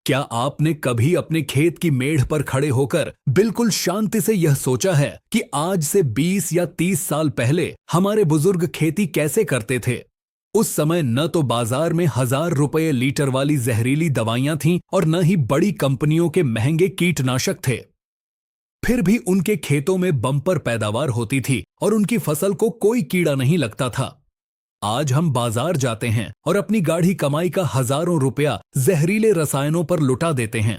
क्या आपने कभी अपने खेत की मेढ़ पर खड़े होकर बिल्कुल शांति से यह सोचा है कि आज से 20 या 30 साल पहले हमारे बुजुर्ग खेती कैसे करते थे? उस समय न तो बाजार में 1000 रुपये लीटर वाली जहरीली दवाइयां थीं और न ही बड़ी कंपनियों के महंगे कीटनाशक थे। फिर भी उनके खेतों में बम्पर पैदावार होती थी और उनकी फसल को कोई कीड़ा नहीं लगता था। आज हम बाजार जाते हैं और अपनी गाढ़ी कमाई का हजारों रुपया जहरीले रसायनों पर लुटा देते हैं।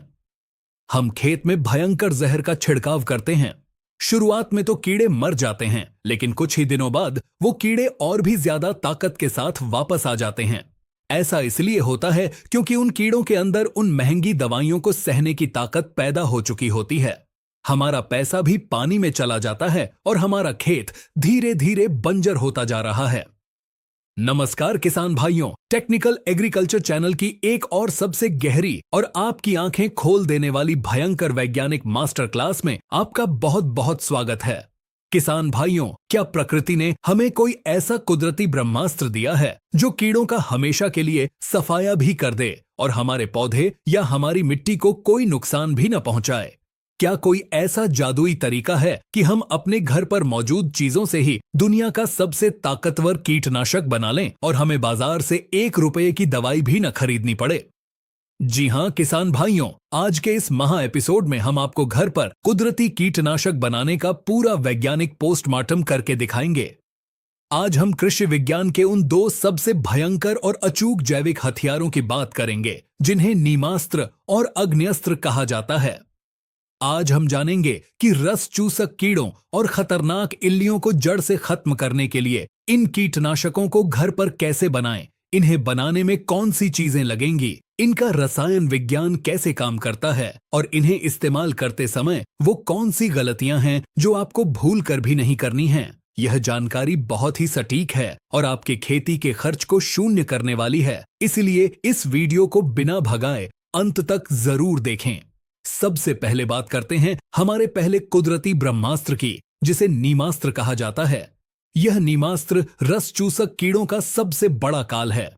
हम खेत में भयंकर जहर का छिड़काव करते हैं। शुरुआत में तो कीड़े मर जाते हैं, लेकिन कुछ ही दिनों बाद वो कीड़े और भी ज्यादा ताकत के साथ वापस आ जाते हैं। ऐसा इसलिए होता है क्योंकि उन कीड़ों के अंदर उन महंगी दवाइयों को सहने की ताकत पैदा हो चुकी होती है। हमारा पैसा भी पानी में चला जाता है और हमारा खेत धीरे धीरे बंजर होता जा रहा है। नमस्कार किसान भाइयों, टेक्निकल एग्रीकल्चर चैनल की एक और सबसे गहरी और आपकी आंखें खोल देने वाली भयंकर वैज्ञानिक मास्टर क्लास में आपका बहुत बहुत स्वागत है। किसान भाइयों, क्या प्रकृति ने हमें कोई ऐसा कुदरती ब्रह्मास्त्र दिया है जो कीड़ों का हमेशा के लिए सफाया भी कर दे और हमारे पौधे या हमारी मिट्टी को कोई नुकसान भी न पहुंचाए? क्या कोई ऐसा जादुई तरीका है कि हम अपने घर पर मौजूद चीजों से ही दुनिया का सबसे ताकतवर कीटनाशक बना लें और हमें बाजार से 1 रुपये की दवाई भी न खरीदनी पड़े? जी हां किसान भाइयों, आज के इस महा एपिसोड में हम आपको घर पर कुदरती कीटनाशक बनाने का पूरा वैज्ञानिक पोस्टमार्टम करके दिखाएंगे। आज हम कृषि विज्ञान के उन 2 सबसे भयंकर और अचूक जैविक हथियारों की बात करेंगे जिन्हें नीमास्त्र और अग्न्यस्त्र कहा जाता है। आज हम जानेंगे कि रस चूसक कीड़ों और खतरनाक इल्लियों को जड़ से खत्म करने के लिए इन कीटनाशकों को घर पर कैसे बनाएं, इन्हें बनाने में कौन सी चीजें लगेंगी, इनका रसायन विज्ञान कैसे काम करता है और इन्हें इस्तेमाल करते समय वो कौन सी गलतियां हैं जो आपको भूल कर भी नहीं करनी हैं। यह जानकारी बहुत ही सटीक है और आपके खेती के खर्च को शून्य करने वाली है, इसलिए इस वीडियो को बिना भगाए अंत तक जरूर देखें। सबसे पहले बात करते हैं हमारे पहले कुदरती ब्रह्मास्त्र की, जिसे नीमास्त्र कहा जाता है। यह नीमास्त्र रस चूसक कीड़ों का सबसे बड़ा काल है।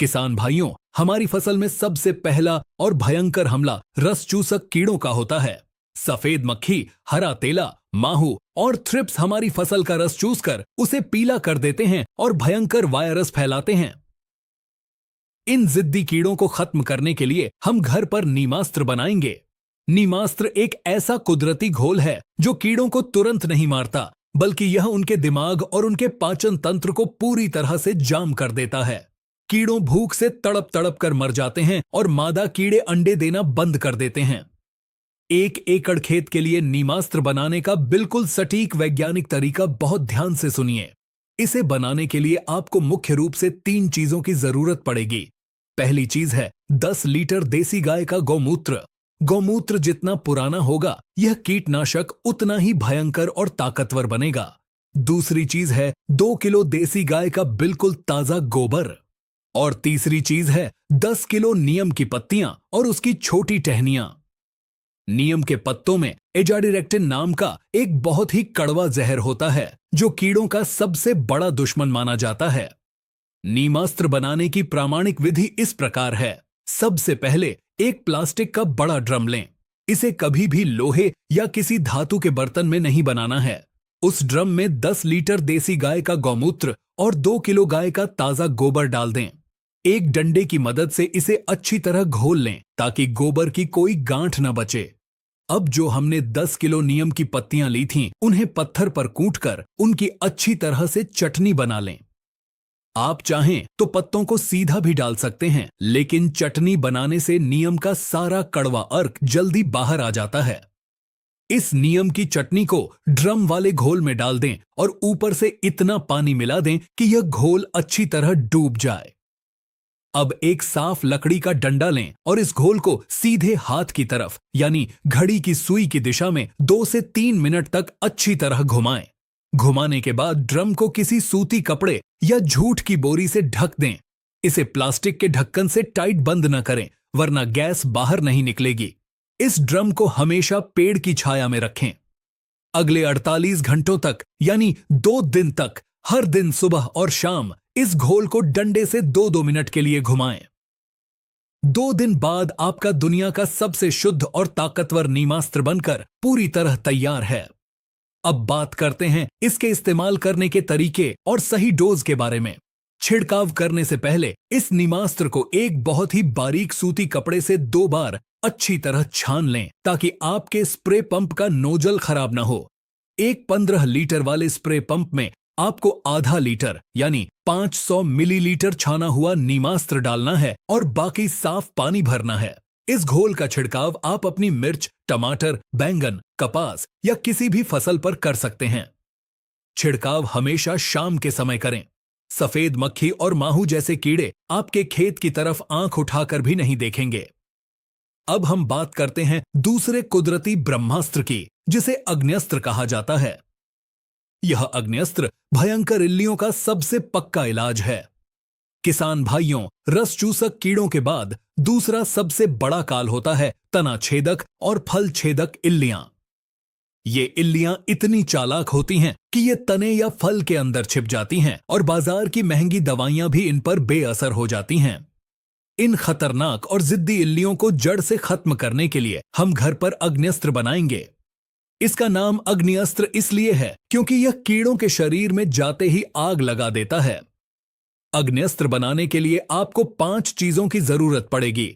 किसान भाइयों, हमारी फसल में सबसे पहला और भयंकर हमला रस चूसक कीड़ों का होता है। सफेद मक्खी, हरा तेला, माहू और थ्रिप्स हमारी फसल का रस चूसकर उसे पीला कर देते हैं और भयंकर वायरस फैलाते हैं। इन जिद्दी कीड़ों को खत्म करने के लिए हम घर पर नीमास्त्र बनाएंगे। नीमास्त्र एक ऐसा कुदरती घोल है जो कीड़ों को तुरंत नहीं मारता, बल्कि यह उनके दिमाग और उनके पाचन तंत्र को पूरी तरह से जाम कर देता है। कीड़ों भूख से तड़प तड़प कर मर जाते हैं और मादा कीड़े अंडे देना बंद कर देते हैं। 1 एकड़ खेत के लिए नीमास्त्र बनाने का बिल्कुल सटीक वैज्ञानिक तरीका बहुत ध्यान से सुनिए। इसे बनाने के लिए आपको मुख्य रूप से 3 चीजों की जरूरत पड़ेगी। पहली चीज है 10 लीटर देसी गाय का गौमूत्र। गौमूत्र जितना पुराना होगा, यह कीटनाशक उतना ही भयंकर और ताकतवर बनेगा। दूसरी चीज है 2 किलो देसी गाय का बिल्कुल ताजा गोबर। और तीसरी चीज है 10 किलो नीम की पत्तियां और उसकी छोटी टहनियां। नीम के पत्तों में एजाडिरेक्टिन नाम का एक बहुत ही कड़वा जहर होता है जो कीड़ों का सबसे बड़ा दुश्मन माना जाता है। नीमास्त्र बनाने की प्रामाणिक विधि इस प्रकार है। सबसे पहले एक प्लास्टिक का बड़ा ड्रम लें। इसे कभी भी लोहे या किसी धातु के बर्तन में नहीं बनाना है। उस ड्रम में 10 लीटर देसी गाय का गौमूत्र और 2 किलो गाय का ताजा गोबर डाल दें। एक डंडे की मदद से इसे अच्छी तरह घोल लें ताकि गोबर की कोई गांठ न बचे। अब जो हमने 10 किलो नीम की पत्तियां ली थीं, उन्हें पत्थर पर कूटकर उनकी अच्छी तरह से चटनी बना लें। आप चाहें तो पत्तों को सीधा भी डाल सकते हैं, लेकिन चटनी बनाने से नीम का सारा कड़वा अर्क जल्दी बाहर आ जाता है। इस नीम की चटनी को ड्रम वाले घोल में डाल दें और ऊपर से इतना पानी मिला दें कि यह घोल अच्छी तरह डूब जाए। अब एक साफ लकड़ी का डंडा लें और इस घोल को सीधे हाथ की तरफ यानी घड़ी की सुई की दिशा में 2 से 3 मिनट तक अच्छी तरह घुमाएं। घुमाने के बाद ड्रम को किसी सूती कपड़े या जूट की बोरी से ढक दें। इसे प्लास्टिक के ढक्कन से टाइट बंद न करें, वरना गैस बाहर नहीं निकलेगी। इस ड्रम को हमेशा पेड़ की छाया में रखें। अगले 48 घंटों तक यानी 2 दिन तक हर दिन सुबह और शाम इस घोल को डंडे से 2-2 मिनट के लिए घुमाएं। 2 दिन बाद आपका दुनिया का सबसे शुद्ध और ताकतवर नीमास्त्र बनकर पूरी तरह तैयार है। अब बात करते हैं इसके इस्तेमाल करने के तरीके और सही डोज के बारे में। छिड़काव करने से पहले इस नीमास्त्र को एक बहुत ही बारीक सूती कपड़े से 2 बार अच्छी तरह छान लें ताकि आपके स्प्रे पंप का नोजल खराब ना हो। एक 15 लीटर वाले स्प्रे पंप में आपको आधा लीटर यानी 500 मिलीलीटर छाना हुआ नीमास्त्र डालना है और बाकी साफ पानी भरना है। इस घोल का छिड़काव आप अपनी मिर्च, टमाटर, बैंगन, कपास या किसी भी फसल पर कर सकते हैं। छिड़काव हमेशा शाम के समय करें। सफेद मक्खी और माहू जैसे कीड़े आपके खेत की तरफ आंख उठाकर भी नहीं देखेंगे। अब हम बात करते हैं दूसरे कुदरती ब्रह्मास्त्र की, जिसे अग्न्यस्त्र कहा जाता है। यह अग्न्यस्त्र भयंकर इल्लियों का सबसे पक्का इलाज है। किसान भाइयों, रस चूसक कीड़ों के बाद दूसरा सबसे बड़ा काल होता है तना छेदक और फल छेदक इल्लियां। ये इल्लियां इतनी चालाक होती हैं कि ये तने या फल के अंदर छिप जाती हैं और बाजार की महंगी दवाइयां भी इन पर बेअसर हो जाती हैं। इन खतरनाक और जिद्दी इल्लियों को जड़ से खत्म करने के लिए हम घर पर अग्न्यस्त्र बनाएंगे। इसका नाम अग्न्यस्त्र इसलिए है क्योंकि यह कीड़ों के शरीर में जाते ही आग लगा देता है। अग्न्यस्त्र बनाने के लिए आपको 5 चीजों की जरूरत पड़ेगी।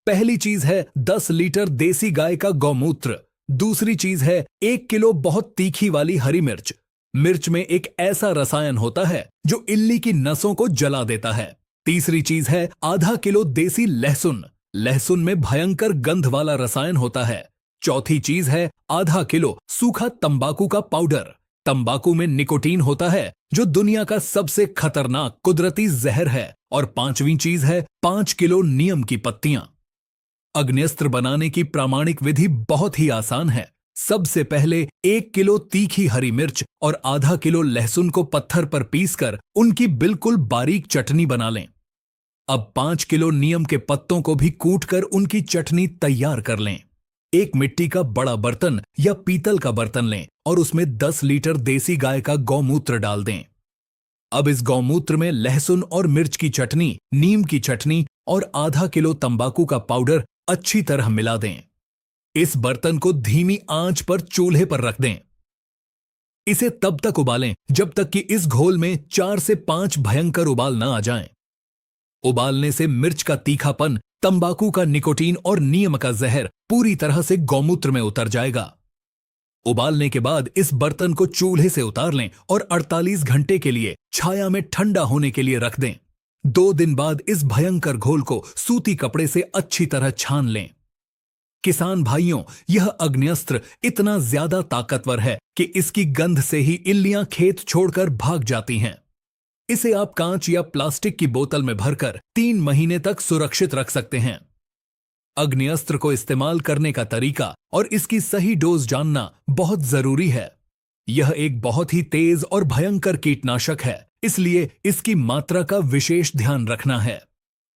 पहली चीज है 10 लीटर देसी गाय का गौमूत्र। दूसरी चीज है 1 किलो बहुत तीखी वाली हरी मिर्च। मिर्च में एक ऐसा रसायन होता है जो इल्ली की नसों को जला देता है। तीसरी चीज है आधा किलो देसी लहसुन। लहसुन में भयंकर गंध वाला रसायन होता है। चौथी चीज है आधा किलो सूखा तंबाकू का पाउडर। तंबाकू में निकोटीन होता है जो दुनिया का सबसे खतरनाक कुदरती जहर है। और पांचवी चीज है 5 किलो नीम की पत्तियां। अग्न्यस्त्र बनाने की प्रामाणिक विधि बहुत ही आसान है। सबसे पहले 1 किलो तीखी हरी मिर्च और आधा किलो लहसुन को पत्थर पर पीसकर उनकी बिल्कुल बारीक चटनी बना लें। अब 5 किलो नीम के पत्तों को भी कूटकर उनकी चटनी तैयार कर लें। एक मिट्टी का बड़ा बर्तन या पीतल का बर्तन लें और उसमें 10 लीटर देसी गाय का गौमूत्र डाल दें। अब इस गौमूत्र में लहसुन और मिर्च की चटनी, नीम की चटनी और आधा किलो तंबाकू का पाउडर अच्छी तरह मिला दें। इस बर्तन को धीमी आंच पर चूल्हे पर रख दें। इसे तब तक उबालें जब तक कि इस घोल में 4 से 5 भयंकर उबाल न आ जाएं। उबालने से मिर्च का तीखापन, तंबाकू का निकोटीन और नीम का जहर पूरी तरह से गौमूत्र में उतर जाएगा। उबालने के बाद इस बर्तन को चूल्हे से उतार लें और 48 घंटे के लिए छाया में ठंडा होने के लिए रख दें। 2 दिन बाद इस भयंकर घोल को सूती कपड़े से अच्छी तरह छान लें। किसान भाइयों, यह अग्न्यस्त्र इतना ज्यादा ताकतवर है कि इसकी गंध से ही इल्लियां खेत छोड़कर भाग जाती हैं। इसे आप कांच या प्लास्टिक की बोतल में भरकर 3 महीने तक सुरक्षित रख सकते हैं। अग्न्यस्त्र को इस्तेमाल करने का तरीका और इसकी सही डोज जानना बहुत जरूरी है। यह एक बहुत ही तेज और भयंकर कीटनाशक है, इसलिए इसकी मात्रा का विशेष ध्यान रखना है।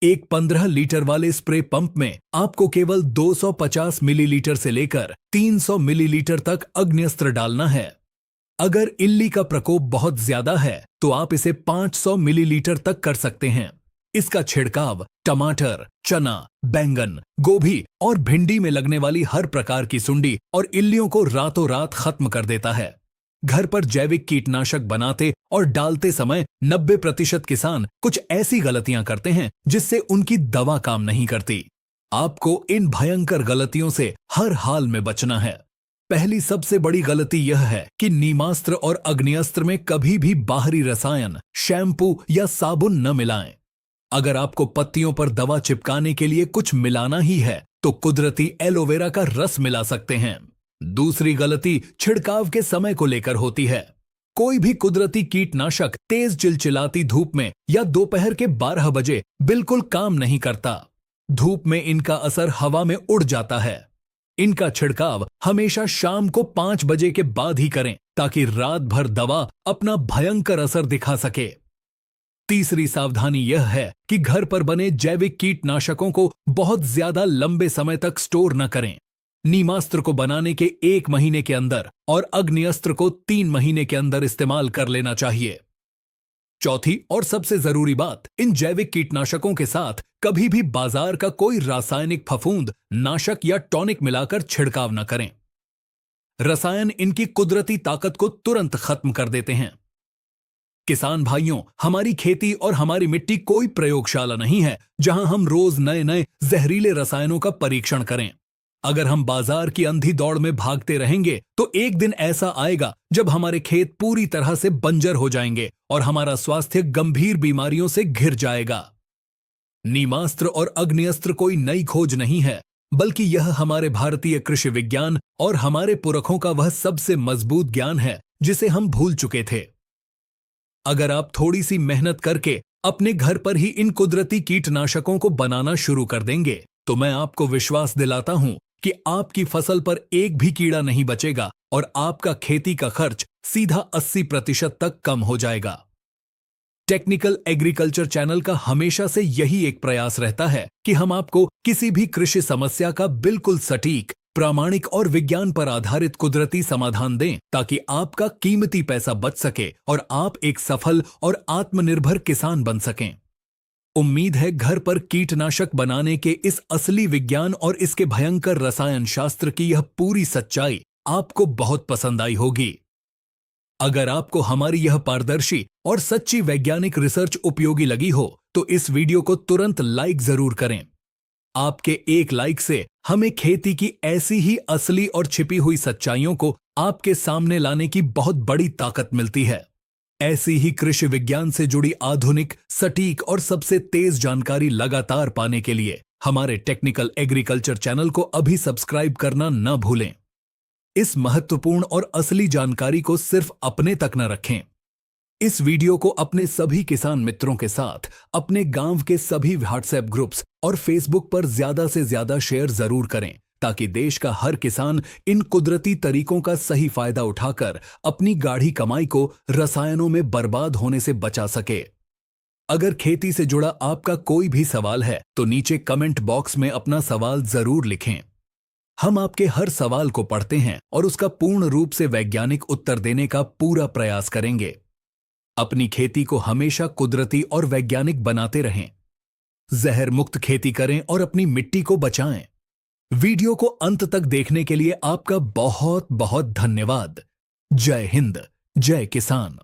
एक 15 लीटर वाले स्प्रे पंप में आपको केवल 250 मिलीलीटर से लेकर 300 मिलीलीटर तक अग्न्यस्त्र डालना है। अगर इल्ली का प्रकोप बहुत ज्यादा है तो आप इसे 500 मिलीलीटर तक कर सकते हैं। इसका छिड़काव टमाटर, चना, बैंगन, गोभी और भिंडी में लगने वाली हर प्रकार की सुंडी और इल्लियों को रातों रात खत्म कर देता है। घर पर जैविक कीटनाशक बनाते और डालते समय 90% किसान कुछ ऐसी गलतियां करते हैं जिससे उनकी दवा काम नहीं करती। आपको इन भयंकर गलतियों से हर हाल में बचना है। पहली सबसे बड़ी गलती यह है कि नीमास्त्र और अग्न्यस्त्र में कभी भी बाहरी रसायन, शैम्पू या साबुन न मिलाएं। अगर आपको पत्तियों पर दवा चिपकाने के लिए कुछ मिलाना ही है तो कुदरती एलोवेरा का रस मिला सकते हैं। दूसरी गलती छिड़काव के समय को लेकर होती है। कोई भी कुदरती कीटनाशक तेज चिलचिलाती धूप में या दोपहर के 12 बजे बिल्कुल काम नहीं करता। धूप में इनका असर हवा में उड़ जाता है। इनका छिड़काव हमेशा शाम को 5 बजे के बाद ही करें ताकि रात भर दवा अपना भयंकर असर दिखा सके। तीसरी सावधानी यह है कि घर पर बने जैविक कीटनाशकों को बहुत ज्यादा लंबे समय तक स्टोर न करें। नीमास्त्र को बनाने के 1 महीने के अंदर और अग्न्यस्त्र को 3 महीने के अंदर इस्तेमाल कर लेना चाहिए। चौथी और सबसे जरूरी बात, इन जैविक कीटनाशकों के साथ कभी भी बाजार का कोई रासायनिक फफूंद, नाशक या टॉनिक मिलाकर छिड़काव न करें। रसायन इनकी कुदरती ताकत को तुरंत खत्म कर देते हैं। किसान भाइयों, हमारी खेती और हमारी मिट्टी कोई प्रयोगशाला नहीं है जहां हम रोज नए नए जहरीले रसायनों का परीक्षण करें। अगर हम बाजार की अंधी दौड़ में भागते रहेंगे तो एक दिन ऐसा आएगा जब हमारे खेत पूरी तरह से बंजर हो जाएंगे और हमारा स्वास्थ्य गंभीर बीमारियों से घिर जाएगा। नीमास्त्र और अग्निअस्त्र कोई नई खोज नहीं है, बल्कि यह हमारे भारतीय कृषि विज्ञान और हमारे पुरखों का वह सबसे मजबूत ज्ञान है जिसे हम भूल चुके थे। अगर आप थोड़ी सी मेहनत करके अपने घर पर ही इन कुदरती कीटनाशकों को बनाना शुरू कर देंगे तो मैं आपको विश्वास दिलाता हूं कि आपकी फसल पर एक भी कीड़ा नहीं बचेगा और आपका खेती का खर्च सीधा 80% तक कम हो जाएगा। टेक्निकल एग्रीकल्चर चैनल का हमेशा से यही एक प्रयास रहता है कि हम आपको किसी भी कृषि समस्या का बिल्कुल सटीक, प्रामाणिक और विज्ञान पर आधारित कुदरती समाधान दें ताकि आपका कीमती पैसा बच सके और आप एक सफल और आत्मनिर्भर किसान बन सकें। उम्मीद है घर पर कीटनाशक बनाने के इस असली विज्ञान और इसके भयंकर रसायन शास्त्र की यह पूरी सच्चाई आपको बहुत पसंद आई होगी। अगर आपको हमारी यह पारदर्शी और सच्ची वैज्ञानिक रिसर्च उपयोगी लगी हो तो इस वीडियो को तुरंत लाइक जरूर करें। आपके एक लाइक से हमें खेती की ऐसी ही असली और छिपी हुई सच्चाइयों को आपके सामने लाने की बहुत बड़ी ताकत मिलती है। ऐसी ही कृषि विज्ञान से जुड़ी आधुनिक, सटीक और सबसे तेज जानकारी लगातार पाने के लिए हमारे टेक्निकल एग्रीकल्चर चैनल को अभी सब्सक्राइब करना न भूलें। इस महत्वपूर्ण और असली जानकारी को सिर्फ अपने तक न रखें। इस वीडियो को अपने सभी किसान मित्रों के साथ, अपने गांव के सभी व्हाट्सएप ग्रुप्स और फेसबुक पर ज्यादा से ज्यादा शेयर जरूर करें ताकि देश का हर किसान इन कुदरती तरीकों का सही फायदा उठाकर अपनी गाढ़ी कमाई को रसायनों में बर्बाद होने से बचा सके। अगर खेती से जुड़ा आपका कोई भी सवाल है तो नीचे कमेंट बॉक्स में अपना सवाल जरूर लिखें। हम आपके हर सवाल को पढ़ते हैं और उसका पूर्ण रूप से वैज्ञानिक उत्तर देने का पूरा प्रयास करेंगे। अपनी खेती को हमेशा कुदरती और वैज्ञानिक बनाते रहें। जहर मुक्त खेती करें और अपनी मिट्टी को बचाएं। वीडियो को अंत तक देखने के लिए आपका बहुत बहुत धन्यवाद। जय हिंद, जय किसान।